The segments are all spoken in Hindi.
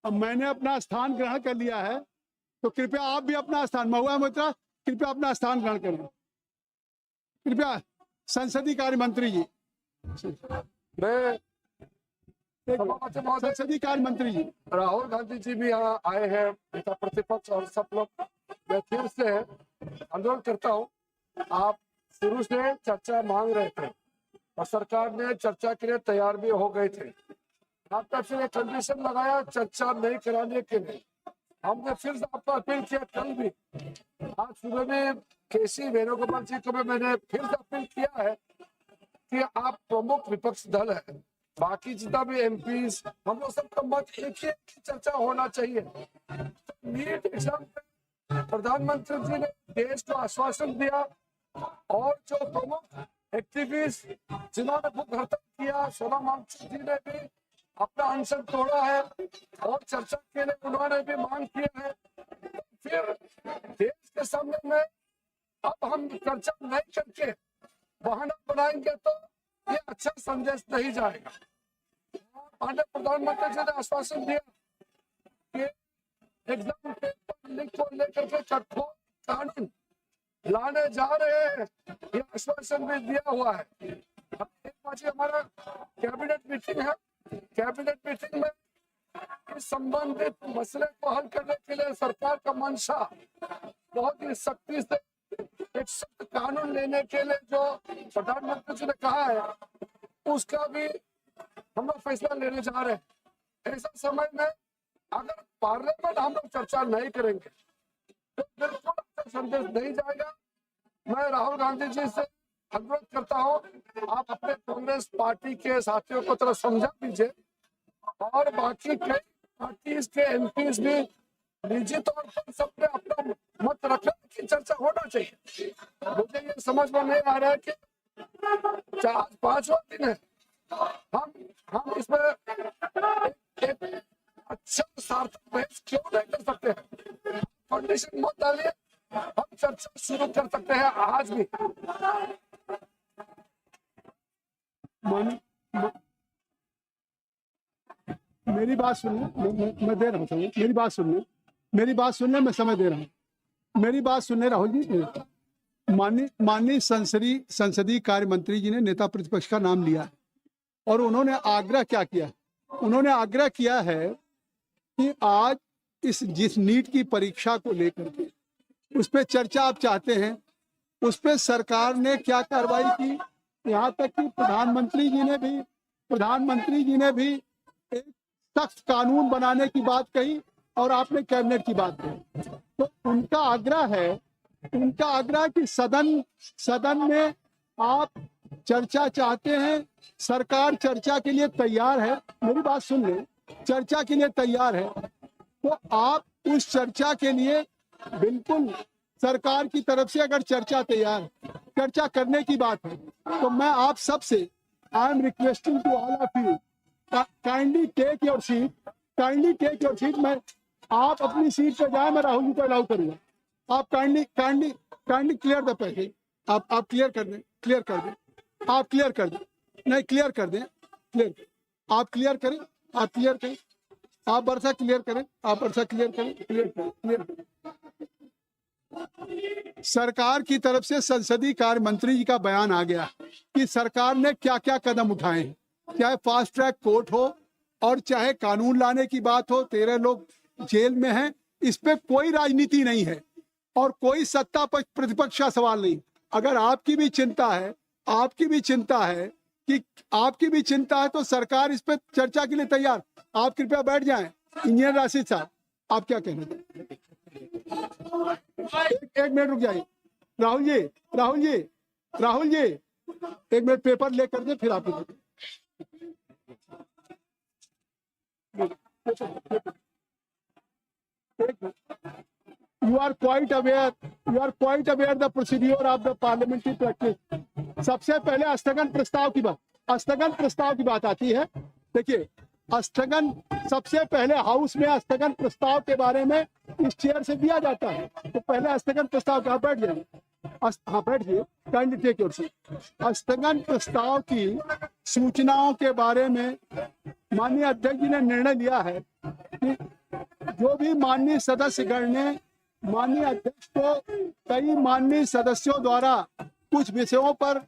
अब मैंने अपना स्थान ग्रहण कर लिया है, तो कृपया आप भी अपना स्थान, महुआ मोइत्रा कृपया अपना स्थान ग्रहण करें। कृपया संसदीय कार्य मंत्री जी, मैं संसदीय कार्य मंत्री जी, राहुल गांधी जी भी यहाँ आए हैं, नेता प्रतिपक्ष और सब लोग। मैं फिर से अनुरोध करता हूँ, आप शुरू से चर्चा मांग रहे थे और सरकार ने चर्चा के लिए तैयार भी हो गए थे। आपका फिर एक कंडीशन लगाया चर्चा नहीं कराने के लिए। हमने फिर से आपको अपील किया, कल भी, आज सुबह में केसी वेणुगोपाल जी को भी मैंने फिर से अपील किया है कि आप प्रमुख विपक्ष दल है, बाकी जितना भी एमपीज, हम लोग सबका मत एक ही चर्चा होना चाहिए। नीट एग्जाम में प्रधानमंत्री जी ने देश को आश्वासन दिया और जो प्रमुख एक्टिविस्ट जिन्होंने भूख हड़ताल किया, सोना मांगचुक जी ने भी अपना अनशन तोड़ा है और चर्चा के लिए उन्होंने भी मांग किया है। फिर देश के सामने में अब हम चर्चा नहीं करके बहाना बनाएंगे तो ये अच्छा संदेश नहीं जाएगा। माननीय प्रधानमंत्री जी ने आश्वासन दिया कि एग्जाम पेपर लीक को लेकर के कठोर कानून लाने जा रहे हैं, ये आश्वासन भी दिया हुआ है। अब एक बजे हमारा कैबिनेट मीटिंग है, कैबिनेट मीटिंग में इस संबंधित मसले को हल करने के लिए सरकार का मंशा बहुत ही सख्ती से एक सख्त कानून लेने के लिए जो प्रधानमंत्री जी ने कहा है, उसका भी हम लोग फैसला लेने जा रहे हैं। ऐसा समय में अगर पार्लियामेंट हम लोग चर्चा नहीं करेंगे तो बिल्कुल अच्छा संदेश नहीं जाएगा। मैं राहुल गांधी जी से अनुरोध करता हूँ, आप अपने कांग्रेस पार्टी के साथियों को थोड़ा समझा दीजिए और बाकी कई पार्टीज के एमपीज भी निजी तौर पर सबने अपना मत रखने की चर्चा होना चाहिए। मुझे ये समझ में नहीं आ रहा है कि 5वां दिन है, हम इसमें एक अच्छा सार्थक बहस क्यों नहीं कर सकते हैं? कंडीशन मत डालिए, हम चर्चा शुरू कर सकते हैं आज भी। मेरी बात सुनिए, मैं दे रहा हूँ समय, मेरी बात सुनिए, मेरी बात सुनने मैं समय दे रहा हूँ, मेरी बात सुनने राहुल जी। माननीय संसदीय कार्य मंत्री जी ने नेता प्रतिपक्ष का नाम लिया और उन्होंने आग्रह क्या किया, उन्होंने आग्रह किया है कि आज जिस नीट की परीक्षा को लेकर के उस पर चर्चा आप चाहते हैं, उस पर सरकार ने क्या कार्रवाई की। यहाँ तक कि प्रधानमंत्री जी ने भी एक सख्त कानून बनाने की बात कही और आपने कैबिनेट की बात कही। तो उनका आग्रह कि सदन में आप चर्चा चाहते हैं, सरकार चर्चा के लिए तैयार है, मेरी बात सुन लें, चर्चा के लिए तैयार है, तो आप उस चर्चा के लिए बिल्कुल सरकार की तरफ से अगर चर्चा करने की बात है तो मैं आप सबसे I am requesting to all of you, kindly take your seat. मैं आप अपनी सीट पर जाए, मैं राहुल जी को अलाउ करूंगा। आप काइंडली क्लियर द पैकेज, आप क्लियर कर दें, आप क्लियर कर दें, नहीं क्लियर कर दें, आप क्लियर करें, आप वर्षा क्लियर करें, क्लियर करें। सरकार की तरफ से संसदीय कार्य मंत्री जी का बयान आ गया कि सरकार ने क्या क्या कदम उठाए हैं, चाहे फास्ट ट्रैक कोर्ट हो और चाहे कानून लाने की बात हो। 13 लोग जेल में हैं, इस पे कोई राजनीति नहीं है और कोई सत्ता पक्ष प्रतिपक्ष का सवाल नहीं। अगर आपकी भी चिंता है तो सरकार इस पे चर्चा के लिए तैयार। आप कृपया बैठ जाएं। इंजीनियर राशिद साहब, आप क्या कहना चाहते हैं? एक मिनट रुक जाइए। राहुल जी एक मिनट पेपर लेकर दे, फिर आप You are quite aware the procedure of the parliamentary practice। सबसे पहले स्थगन प्रस्ताव की बात आती है। देखिए, स्थगन सबसे पहले हाउस में स्थगन प्रस्ताव के बारे में इस चेयर से दिया जाता है। तो पहले स्थगन प्रस्ताव का बैठ जाइए, बैठिए, काइंडली टेक योर सीट। स्थगन प्रस्ताव की सूचनाओं के बारे में माननीय अध्यक्ष जी ने निर्णय लिया है कि जो भी माननीय सदस्यगण ने माननीय अध्यक्ष को कई माननीय सदस्यों द्वारा कुछ विषयों पर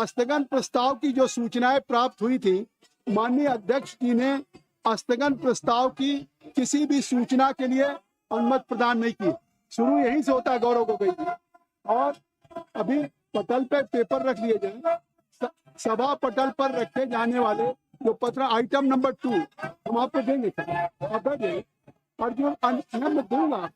स्थगन प्रस्ताव की जो सूचनाएं प्राप्त हुई थी, माननीय अध्यक्ष जी ने स्थगन प्रस्ताव की किसी भी सूचना के लिए अनुमति प्रदान नहीं की। शुरू यहीं से होता है गौरव गोगोई जी। और अभी पटल पे पेपर रख लिए जाए, सभा पटल पर रखे जाने वाले जो पत्र आइटम नंबर 2 हम आपको देंगे सर, आप देंगे और जो मैं दूंगा,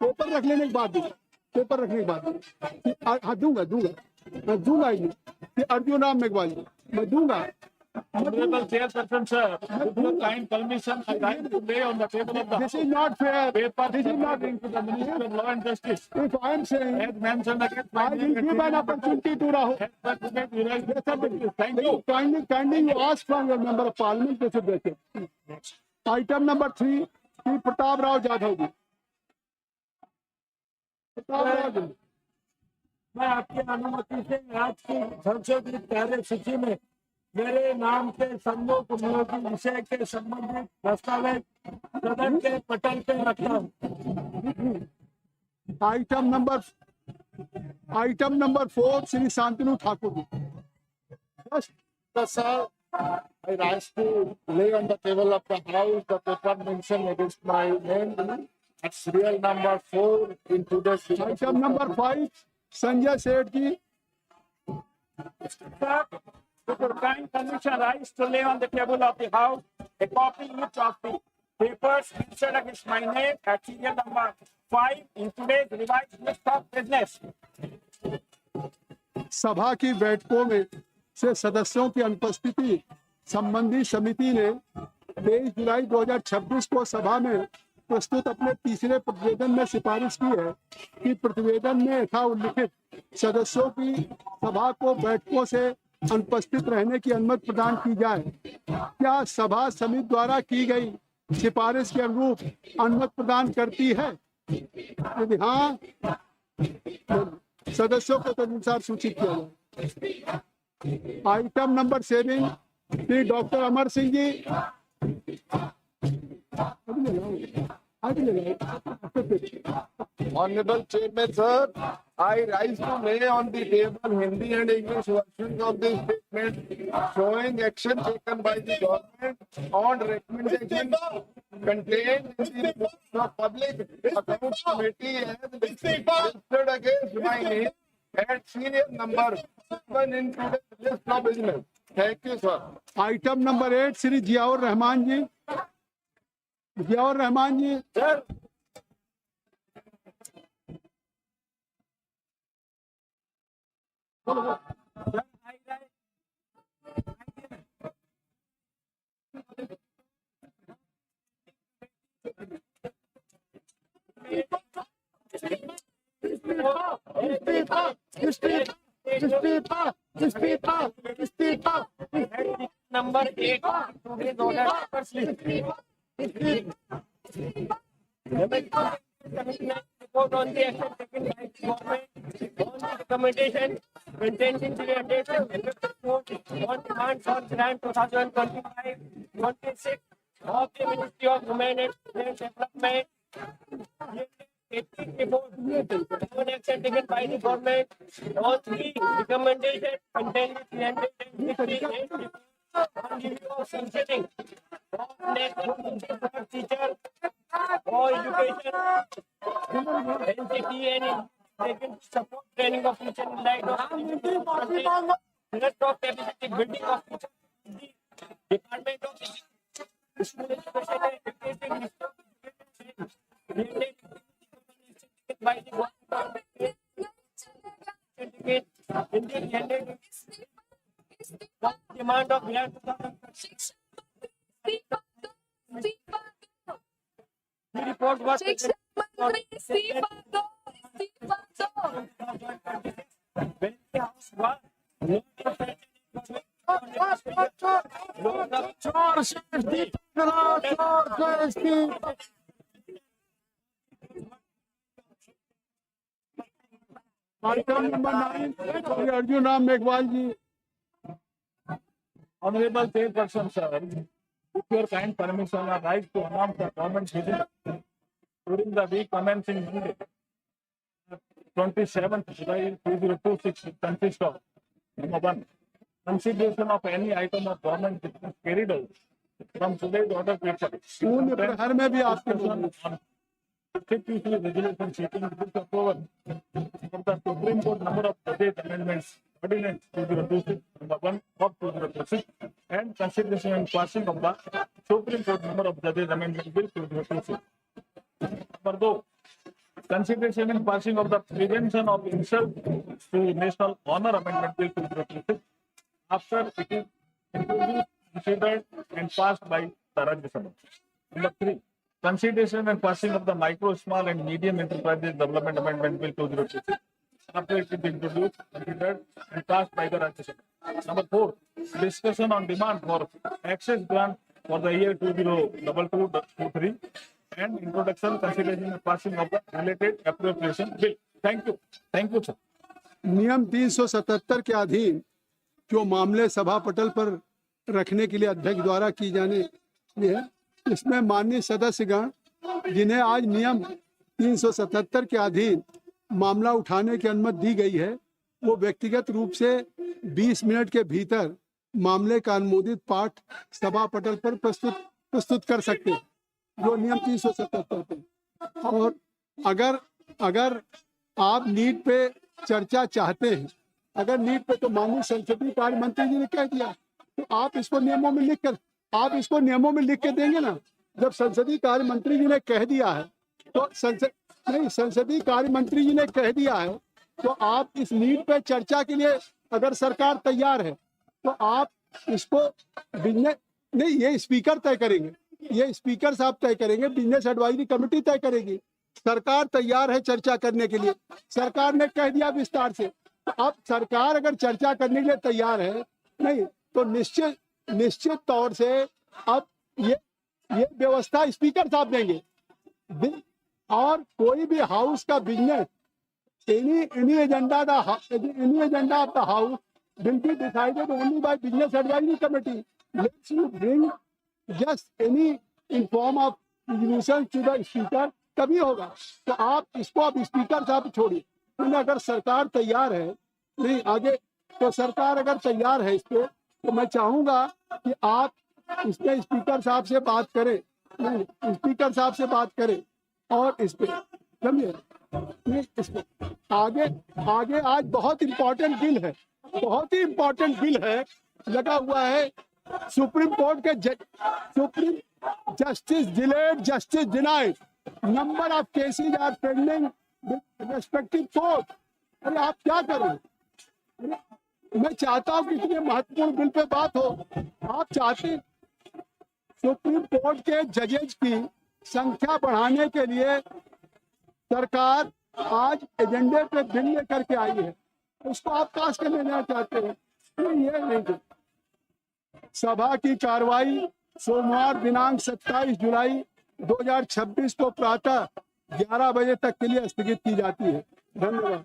पेपर रख लेने के बाद दूंगा, पेपर रखने के बाद हाँ दूंगा ही अर्जुन राम मेघवाल जी मैं दूंगा। Honorable Chairperson, sir, with your kind permission, I like to lay on the table of the This is not fair. paper This is not to the Minister of Law and Justice. If I am saying As mentioned against I will give an opportunity to Rahul. Thank you. Kindly you ask from your member of parliament to break it. Item number 3, P. Pratap Rao Jadhav ji. Pratap Rao ji. मैं आपकी अनुमति से आज की संशोधित कार्यसूची में मेरे नाम के सम्मुख उपयोगी विषय के संबंधित दस्तावेज सदन के पटल पे रखता हूँ। Item number 4, Shri Shantanu Thakur ji. Yes, sir. I rise to lay on the table of the House the paper mentioned against my name. At serial number 4 in today's Item number 5, Sanjay Seth ji. Sir, with your kind permission, I rise to lay on the table of the House a copy each of the papers mentioned against my name at serial number 5 in today's revised list of business. सभा की बैठकों में से सदस्यों की अनुपस्थिति संबंधी समिति ने 23 जुलाई 2026 को सभा में प्रस्तुत अपने तीसरे प्रतिवेदन में सिफारिश की है कि प्रतिवेदन में यथा उल्लिखित सदस्यों की सभा को बैठकों से अनुपस्थित रहने की अनुमति प्रदान की जाए। क्या सभा समिति द्वारा की गई सिफारिश के अनुरूप अनुमति प्रदान करती है? यदि हाँ, सदस्यों को तदनुसार सूचित किया जाए। Item number 7, Shri doctor Amar Singh ji. Honorable Chairman, sir, I rise to lay on the table Hindi and English versions of the statement showing action taken by the government on recommendation contained in the report of Public Accounts Committee as registered against my name at serial number 7 in today's list of business. Thank you, sir. Item number 8, Shri Ziaur Rahman ji. Ziaur Rahman ji. Sir, number 8 today's order papers list. Report on the action taken by the government on the recommendation contained in the updated report on demand for grant 2025-26 of the Ministry of Women and Development. Report on action taken by the government on the recommendation contained in the 368 on review of functioning of national teacher for education NCT and taken to support training of teacher in light of rest of capacity building of teacher the Department of School Education and Education by the government in the demand of grant the report was item number 9, Shri Arjun Ram Meghwal ji. Honorable Chairperson, sir, With your kind permission, I rise to announce the government visit during the week commencing Monday, 27th July 2026, it consists of: number one, consideration of any item of government business carried out from today's order paper. शून्य प्रहर में भी आपके Resolution seeking this approval from the Supreme Court number of budget amendments ordinance 2026 number 1 of 2026 and consideration and passing of the Supreme Court number of judges amendment bill 2026. Number 2, consideration and passing of the prevention of insult to national honor amendment bill 2026 after it is introduced, considered and passed by the Rajya Sabha. Number 3, consideration and passing of the micro, small and medium enterprises development amendment bill 2026 after it is introduced, considered and passed by the Rajya Sabha. Number 4, discussion on demand for access grant for the year 2022-23 and introduction, consideration and passing of the related appropriation bill. Thank you. Thank you, sir. नियम 377 के अधीन जो मामले सभा पटल पर रखने के लिए अध्यक्ष द्वारा की जाने है, इसमें माननीय सदस्यगण जिन्हें आज नियम 377 के अधीन मामला उठाने की अनुमति दी गई है, वो व्यक्तिगत रूप से 20 मिनट के भीतर मामले का अनुमोदित पाठ सभा पटल पर प्रस्तुत कर सकते हैं, जो नियम 377 पे। और अगर आप नीट पे चर्चा चाहते हैं, अगर नीट पे, तो माननीय संसदीय कार्य मंत्री जी ने कह दिया, तो आप इसको नियमों में लिख के देंगे ना। जब संसदीय कार्य मंत्री जी ने कह दिया है, तो संसदीय कार्य मंत्री जी ने कह दिया है, तो आप इस नीट पे चर्चा के लिए अगर सरकार तैयार है, तो आप इसको बिजनेस नहीं, ये स्पीकर तय करेंगे, ये स्पीकर साहब तय करेंगे, बिजनेस एडवाइजरी कमेटी तय करेगी। सरकार तैयार है चर्चा करने के लिए, सरकार ने कह दिया विस्तार से। तो अब सरकार अगर चर्चा करने के लिए तैयार है, नहीं तो निश्चित तौर से अब ये व्यवस्था स्पीकर साहब देंगे। और कोई भी हाउस का business, any agenda of the house will be decided only by business advisory committee. Let's you bring just any in form of resolution to the speaker, तभी होगा। तो आप इसको अब स्पीकर साहब छोड़िए, अगर सरकार तैयार है, नहीं आगे तो सरकार अगर तैयार है इस पे, तो मैं चाहूंगा कि आप इसमें स्पीकर साहब से बात करें, नहीं स्पीकर साहब से बात करें और इस पे समझे, नहीं इस पे आगे आज बहुत इंपॉर्टेंट बिल है, बहुत ही इंपॉर्टेंट बिल है लगा हुआ है। सुप्रीम कोर्ट के supreme justice delayed, justice denied, number of cases are pending with respective court. अरे आप क्या करें? मैं चाहता हूं कि इतने महत्वपूर्ण बिल पे बात हो। आप चाहते सुप्रीम कोर्ट के जजेज की संख्या बढ़ाने के लिए सरकार आज एजेंडे पे बिल लेकर के आई है, उसको आप पास कर लेना चाहते हैं। ये नहीं, सभा की कार्रवाई सोमवार दिनांक 27 जुलाई 2026 को प्रातः 11 बजे तक के लिए स्थगित की जाती है। धन्यवाद।